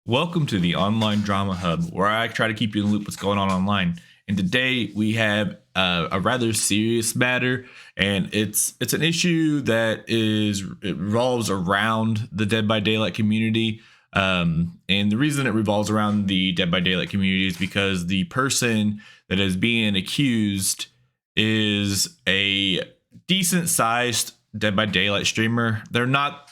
Welcome to the Online Drama Hub, where I try to keep you in the loop what's going on online. And today we have a rather serious matter, and it's an issue that it revolves around the Dead by Daylight community. And the reason it revolves around the Dead by Daylight community is because the person that is being accused is a decent sized Dead by Daylight streamer. They're not,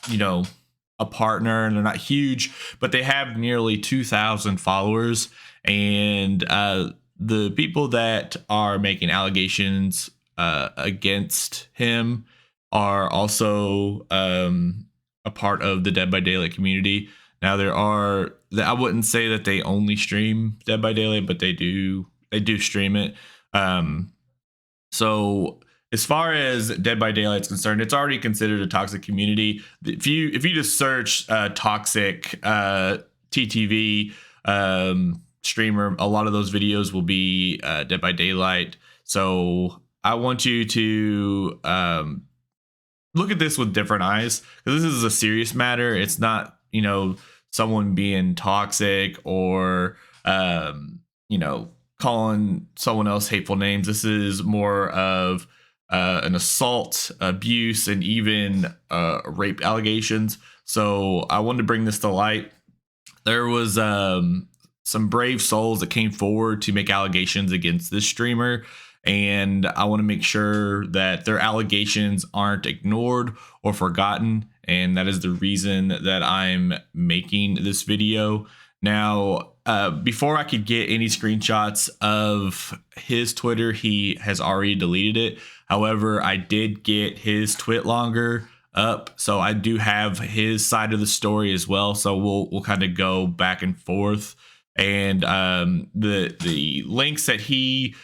a partner, and they're not huge, but they have nearly 2,000 followers. And the people that are making allegations against him are also a part of the Dead by Daylight community. Now, I wouldn't say that they only stream Dead by Daylight, but they do stream it. So as far as Dead by Daylight is concerned, it's already considered a toxic community. If you just search toxic TTV streamer, a lot of those videos will be Dead by Daylight. So I want you to look at this with different eyes, because this is a serious matter. It's not, someone being toxic or calling someone else hateful names. This is more of an assault, abuse, and even rape allegations. So I wanted to bring this to light. There was some brave souls that came forward to make allegations against this streamer, and I want to make sure that their allegations aren't ignored or forgotten, and that is the reason that I'm making this video. Now, before I could get any screenshots of his Twitter, he has already deleted it. However, I did get his tweet longer up, so I do have his side of the story as well. So we'll kind of go back and forth. And the links that he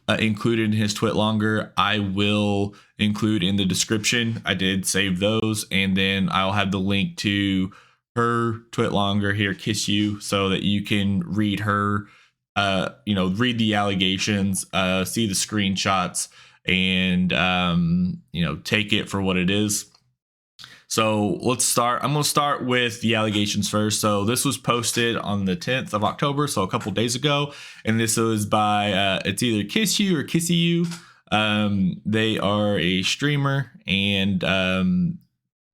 included in his tweet longer, I will include in the description. I did save those, and then I'll have the link to her tweet longer here, Kiss You, so that you can read her, read the allegations, see the screenshots, and take it for what it is. So let's start. I'm going to start with the allegations first. So this was posted on the 10th of October, so a couple days ago, and this was by it's either Kiss You or Kissy You. They are a streamer, and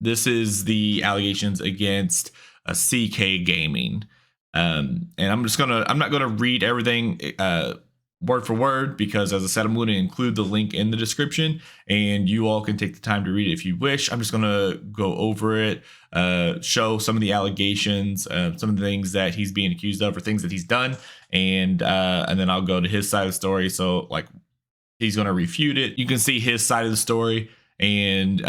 this is the allegations against CK Gaming. And I'm not gonna read everything word for word, because as I said, I'm going to include the link in the description, and you all can take the time to read it if you wish. I'm just going to go over it, show some of the allegations, some of the things that he's being accused of or things that he's done, and then I'll go to his side of the story. So like, he's going to refute it. You can see his side of the story and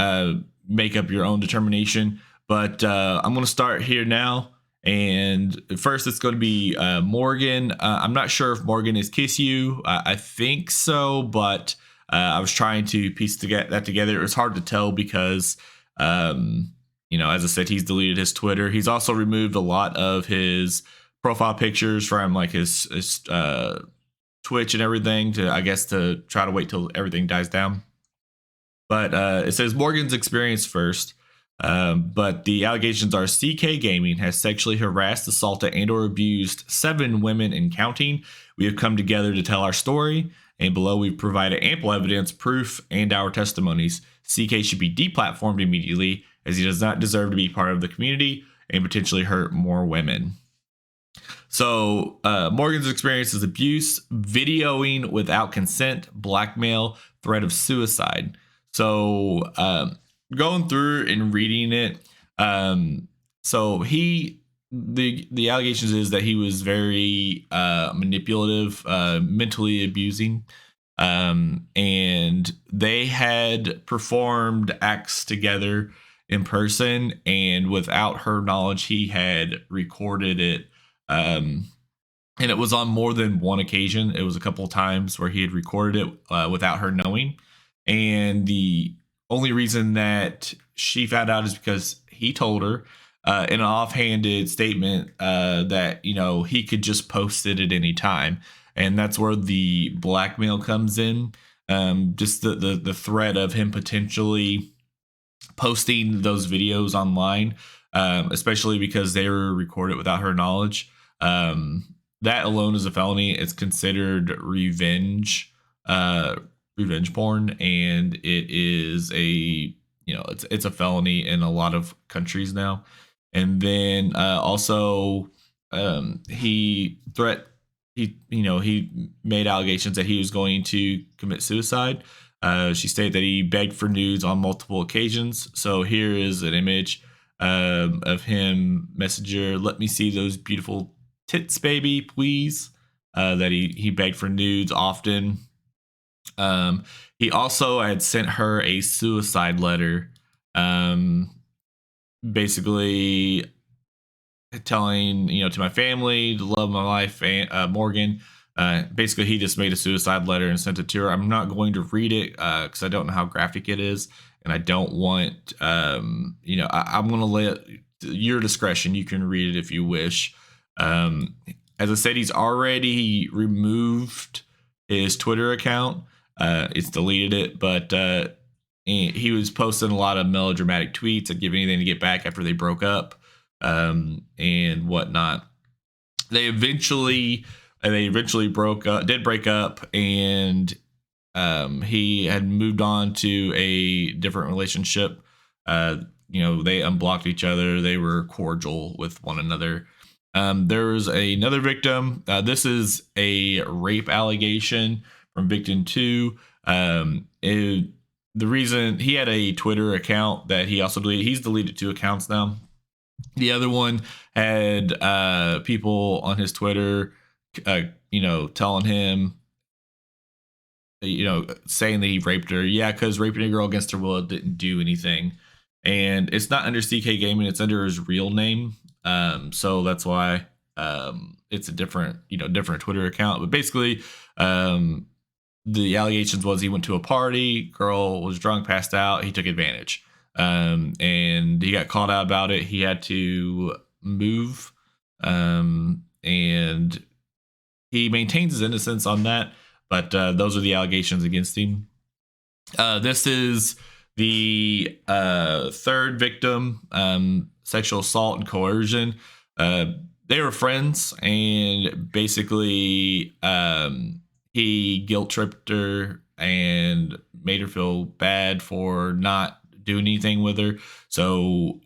make up your own determination. But I'm going to start here now. And first, it's going to be Morgan. I'm not sure if Morgan is Kiss You. I think so, but I was trying to piece that together. It was hard to tell because, as I said, he's deleted his Twitter. He's also removed a lot of his profile pictures from like his Twitch and everything to try to wait till everything dies down. But it says Morgan's experience first. But the allegations are CK Gaming has sexually harassed, assaulted, and or abused 7 women and counting. We have come together to tell our story, and below we've provided ample evidence, proof, and our testimonies. CK should be deplatformed immediately, as he does not deserve to be part of the community and potentially hurt more women. So Morgan's experience is abuse, videoing without consent, blackmail, threat of suicide. So going through and reading it, so the allegations is that he was very manipulative, mentally abusing, and they had performed acts together in person, and without her knowledge, he had recorded it, and it was on more than one occasion. It was a couple of times where he had recorded it without her knowing, and the only reason that she found out is because he told her in an offhanded statement that he could just post it at any time, and that's where the blackmail comes in. Just the threat of him potentially posting those videos online especially because they were recorded without her knowledge. That alone is a felony. It's considered uh, revenge porn, and it is it's a felony in a lot of countries now. And then also he threat he made allegations that he was going to commit suicide. She stated that he begged for nudes on multiple occasions. So here is an image of him, Messenger. Let me see those beautiful tits, baby, please. That he begged for nudes often. He also had sent her a suicide letter, basically telling to my family, to love my life, Morgan. Basically, he just made a suicide letter and sent it to her. I'm not going to read it because I don't know how graphic it is, and I don't want I'm going to let your discretion. You can read it if you wish. As I said, he's already removed his Twitter account. It's deleted it, but he was posting a lot of melodramatic tweets and give anything to get back after they broke up, and whatnot. They eventually did break up, and he had moved on to a different relationship. They unblocked each other. They were cordial with one another. There was another victim. This is a rape allegation from victim 2. The reason he had a Twitter account that he also deleted. He's deleted 2 accounts now. The other one had people on his Twitter, telling him, saying that he raped her. Yeah, because raping a girl against her will didn't do anything. And it's not under CK Gaming, it's under his real name. So that's why it's a different Twitter account. But basically, the allegations was he went to a party, girl was drunk, passed out, he took advantage. And he got called out about it. He had to move. And he maintains his innocence on that. But those are the allegations against him. This is the third victim, sexual assault and coercion. They were friends, and basically he guilt tripped her and made her feel bad for not doing anything with her. So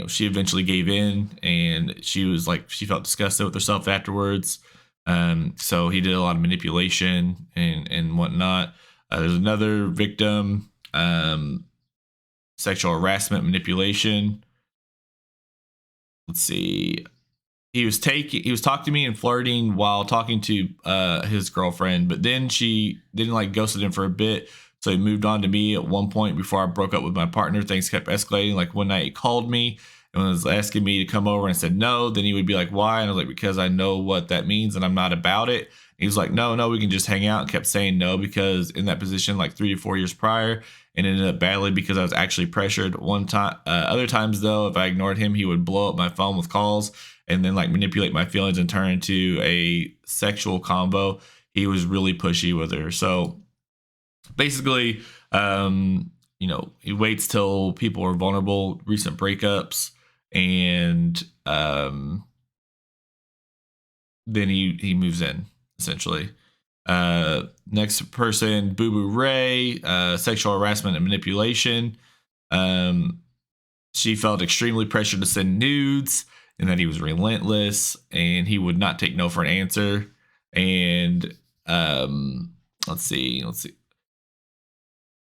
she eventually gave in, and she felt disgusted with herself afterwards. So he did a lot of manipulation and whatnot. There's another victim, sexual harassment, manipulation. Let's see. He was talking to me and flirting while talking to his girlfriend, but then she didn't ghosted him for a bit. So he moved on to me at one point before I broke up with my partner. Things kept escalating. Like one night he called me and was asking me to come over, and I said no. Then he would be like, why? And I was like, because I know what that means and I'm not about it. And he was like, no, we can just hang out, and kept saying no because in that position 3 to 4 years prior, and ended up badly because I was actually pressured one time. Other times though, if I ignored him, he would blow up my phone with calls and then manipulate my feelings and turn into a sexual combo. He was really pushy with her. So basically, he waits till people are vulnerable, recent breakups, and then he moves in, essentially. Next person, Boo Boo Ray, sexual harassment and manipulation. She felt extremely pressured to send nudes, and that he was relentless, and he would not take no for an answer. And let's see.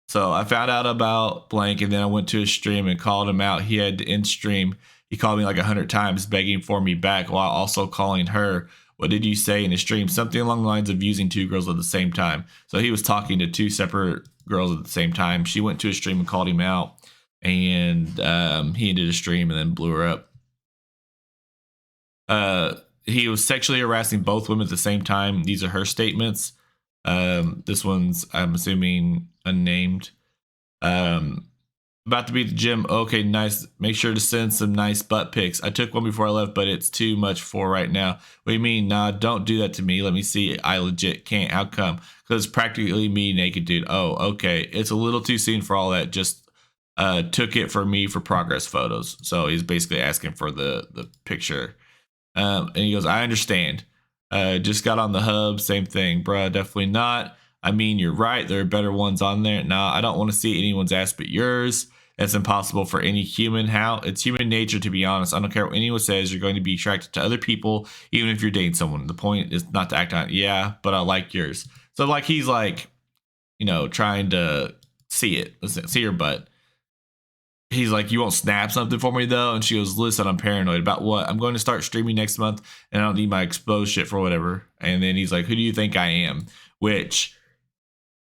So I found out about blank, and then I went to his stream and called him out. He had to end stream. He called me 100 times, begging for me back while also calling her. What did you say in his stream? Something along the lines of using 2 girls at the same time. So he was talking to 2 separate girls at the same time. She went to his stream and called him out, and he ended his stream and then blew her up. He was sexually harassing both women at the same time. These are her statements. This one's, I'm assuming, unnamed. About to be at the gym. Okay, nice. Make sure to send some nice butt pics. I took one before I left, but it's too much for right now. What do you mean? Nah, don't do that to me. Let me see. I legit can't. How come? Because it's practically me naked, dude. Oh, okay. It's a little too soon for all that. Just took it for me for progress photos. So he's basically asking for the picture. And he goes, I understand. Just got on the hub. Same thing, bruh. Definitely not. I mean, you're right. There are better ones on there. Nah, I don't want to see anyone's ass but yours. That's impossible for any human. How? It's human nature, to be honest. I don't care what anyone says. You're going to be attracted to other people, even if you're dating someone. The point is not to act on it. Yeah, but I like yours. So, like, he's like, trying to see it, see her butt. He's like, you won't snap something for me though? And she goes, listen, I'm paranoid. About what? I'm going to start streaming next month and I don't need my exposed shit for whatever. And then he's like, who do you think I am? Which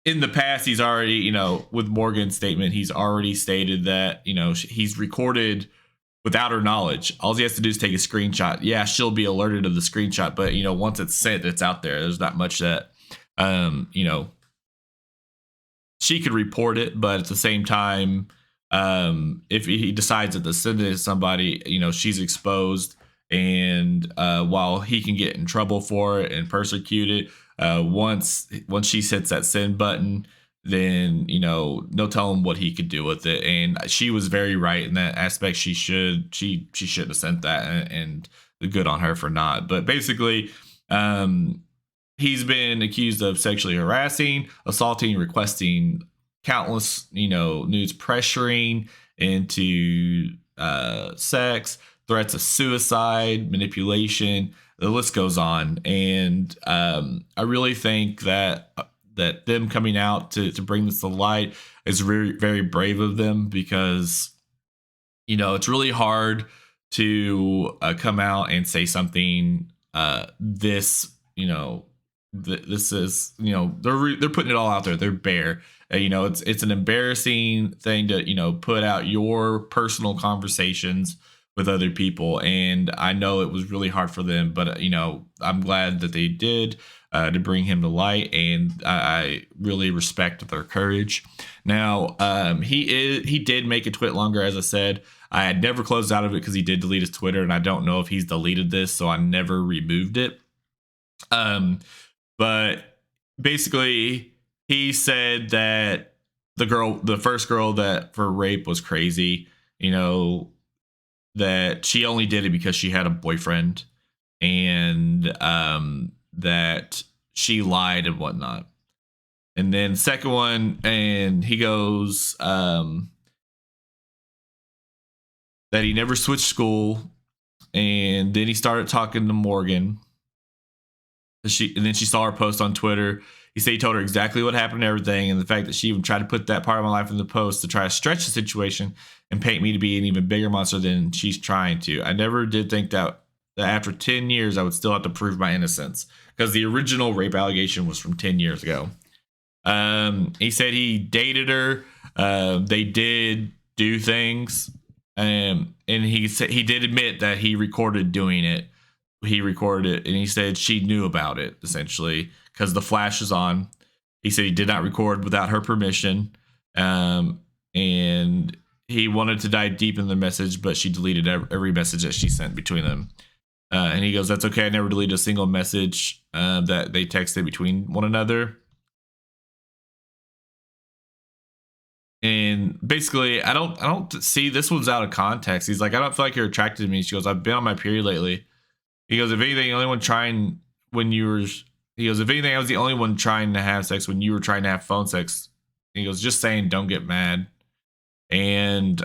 in the past, he's already, with Morgan's statement, he's already stated that, he's recorded without her knowledge. All he has to do is take a screenshot. Yeah, she'll be alerted of the screenshot, but, once it's sent, it's out there. There's not much that, she could report it, but at the same time, if he decides that to send it to somebody, she's exposed, and while he can get in trouble for it and persecuted, once she hits that send button, then no telling what he could do with it. And she was very right in that aspect. She shouldn't have sent that, and good on her for not. But basically, he's been accused of sexually harassing, assaulting, requesting countless, nudes, pressuring into sex, threats of suicide, manipulation. The list goes on, and I really think that them coming out to bring this to light is very, very brave of them, because it's really hard to come out and say something this this is they're putting it all out there. They're bare. It's an embarrassing thing to put out your personal conversations with other people, and I know it was really hard for them, but I'm glad that they did to bring him to light, and I really respect their courage. Now, he did make a tweet longer, as I said. I had never closed out of it because he did delete his Twitter, and I don't know if he's deleted this, so I never removed it. But basically, he said that the first girl that for rape was crazy, that she only did it because she had a boyfriend, and that she lied and whatnot. And then second one, and he goes that he never switched school, and then he started talking to Morgan. And then she saw her post on Twitter. He said he told her exactly what happened and everything, and the fact that she even tried to put that part of my life in the post to try to stretch the situation and paint me to be an even bigger monster than she's trying to. I never did think that after 10 years I would still have to prove my innocence, because the original rape allegation was from 10 years ago. He said he dated her. They did do things, and he said he did admit that he recorded doing it. He recorded it, and he said she knew about it, essentially, because the flash was on. He said he did not record without her permission, and he wanted to dive deep in the message, but she deleted every message that she sent between them. And he goes, that's okay. I never deleted a single message that they texted between one another. And basically, I don't see, this one's out of context. He's like, I don't feel like you're attracted to me. She goes, I've been on my period lately. He goes, if anything, the only one trying when you were, he goes, if anything, I was the only one trying to have sex when you were trying to have phone sex. He goes, just saying, don't get mad. And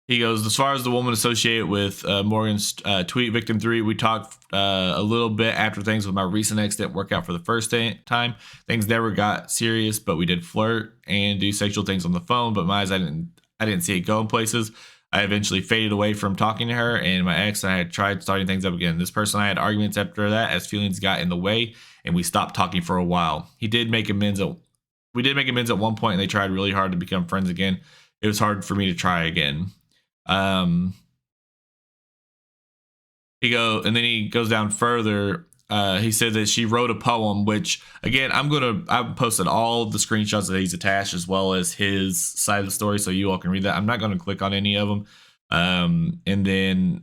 he goes, as far as the woman associated with Morgan's tweet, victim 3, we talked a little bit after things with my recent ex didn't work out for the first time. Things never got serious, but we did flirt and do sexual things on the phone. But my eyes, I didn't see it going places. I eventually faded away from talking to her, and my ex and I had tried starting things up again. This person, I had arguments after that as feelings got in the way, and we stopped talking for a while. We did make amends at one point, and they tried really hard to become friends again. It was hard for me to try again. And then he goes down further. He said that she wrote a poem, which again, I've posted all the screenshots that he's attached, as well as his side of the story, so you all can read that. I'm not going to click on any of them. And then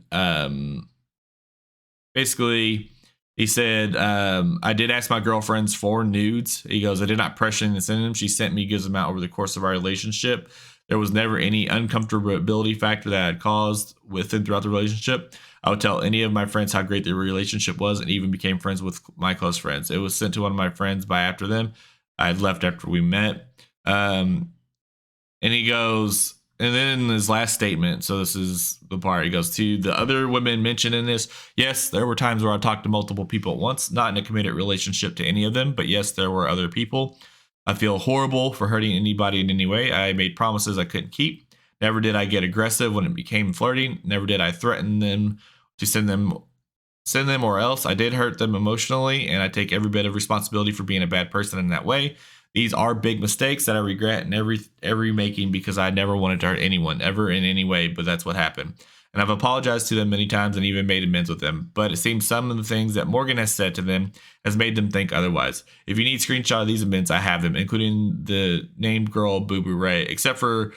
basically, He said, I did ask my girlfriends for nudes. He goes, I did not pressure them to send them. She sent me a good amount over the course of our relationship. There was never any uncomfortability factor that I had caused within throughout the relationship. I would tell any of my friends how great the relationship was and even became friends with my close friends. It was sent to one of my friends by after them. I had left after we met. And he goes, and then in his last statement, so this is the part, he goes, to the other women mentioned in this, yes, there were times where I talked to multiple people at once, not in a committed relationship to any of them, but yes, there were other people. I feel horrible for hurting anybody in any way. I made promises I couldn't keep. Never did I get aggressive when it became flirting. Never did I threaten them to send them or else I did hurt them emotionally, and I take every bit of responsibility for being a bad person in that way. These are big mistakes that I regret in every making because I never wanted to hurt anyone ever in any way, but that's what happened. And I've apologized to them many times and even made amends with them. But it seems some of the things that Morgan has said to them has made them think otherwise. If you need screenshot of these amends, I have them, including the named girl Boo Boo Ray, except for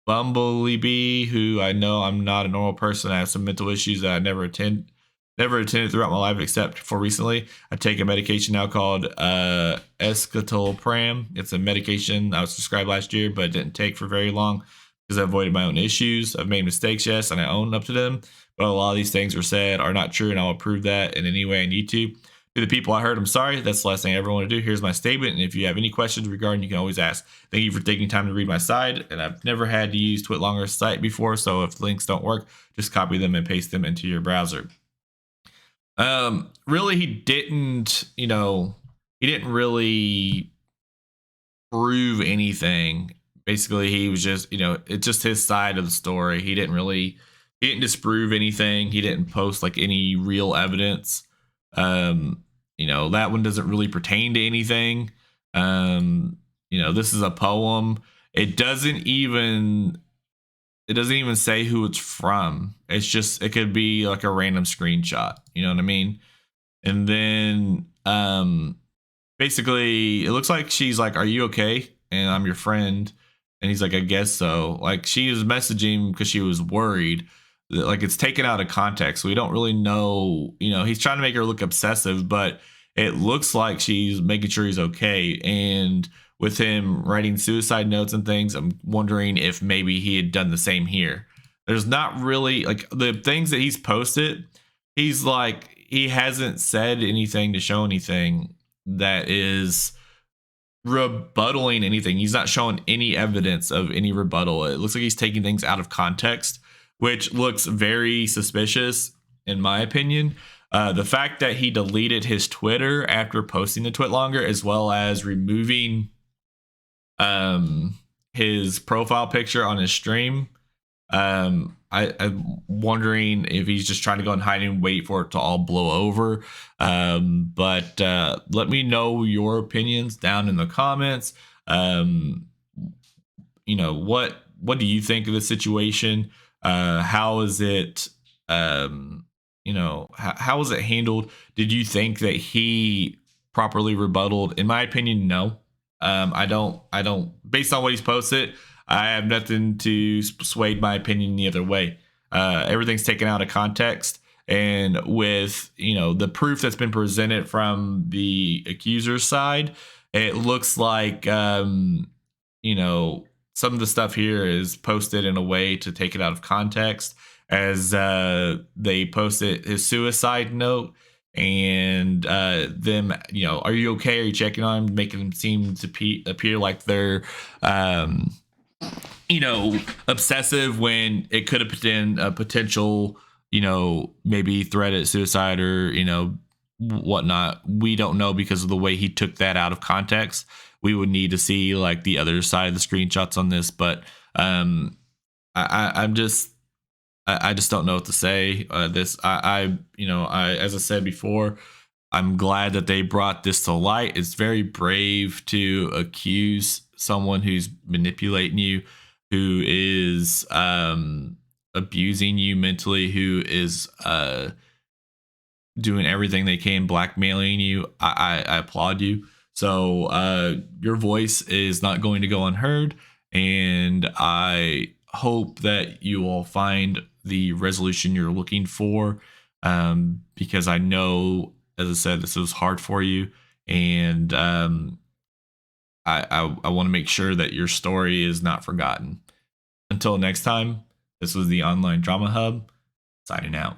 Bumblebee, who I know I'm not a normal person. I have some mental issues that I never attended throughout my life except for recently. I take a medication now called escitalopram. It's a medication I was prescribed last year, but didn't take for very long because I avoided my own issues. I've made mistakes, yes, and I own up to them. But a lot of these things were said are not true, and I'll prove that in any way I need to. To the people I hurt, I'm sorry. That's the last thing I ever want to do. Here's my statement. And if you have any questions regarding, you can always ask. Thank you for taking time to read my side. And I've never had to use TwitLonger's site before. So if links don't work, just copy them and paste them into your browser. Really, he didn't really prove anything. Basically, he was just, it's just his side of the story. He didn't disprove anything. He didn't post like any real evidence. That one doesn't really pertain to anything. This is a poem. It doesn't even say who it's from. It could be like a random screenshot. You know what I mean? And then basically it looks like she's like, "Are you okay?" And I'm your friend. And he's like, "I guess so." Like, she is messaging because she was worried. Like, it's taken out of context. We don't really know. He's trying to make her look obsessive, but it looks like she's making sure he's okay. And with him writing suicide notes and things, I'm wondering if maybe he had done the same here. There's not really, like, the things that he's posted, he's like, he hasn't said anything to show anything that is rebuttaling anything. He's not showing any evidence of any rebuttal. It looks like he's taking things out of context, which looks very suspicious in my opinion. The fact that he deleted his Twitter after posting the TwitLonger, as well as removing his profile picture on his stream, I'm wondering if he's just trying to go and hide and wait for it to all blow over. But let me know your opinions down in the comments. What do you think of the situation? How is it? How was it handled? Did you think that he properly rebutted? In my opinion, no. I don't. Based on what he's posted, I have nothing to sway my opinion the other way. Everything's taken out of context, and with the proof that's been presented from the accuser's side, it looks like some of the stuff here is posted in a way to take it out of context, as they posted his suicide note and them, are you okay? Are you checking on him? Making them seem to appear like they're obsessive, when it could have been a potential, maybe threat at suicide or, whatnot. We don't know because of the way he took that out of context. We would need to see like the other side of the screenshots on this, but I just don't know what to say. As I said before, I'm glad that they brought this to light. It's very brave to accuse someone who's manipulating you, who is abusing you mentally, who is doing everything they can, blackmailing you. I applaud you. So your voice is not going to go unheard, and I hope that you will find the resolution you're looking for. because I know, as I said, this was hard for you, and I want to make sure that your story is not forgotten. Until next time, this was the Online Drama Hub, signing out.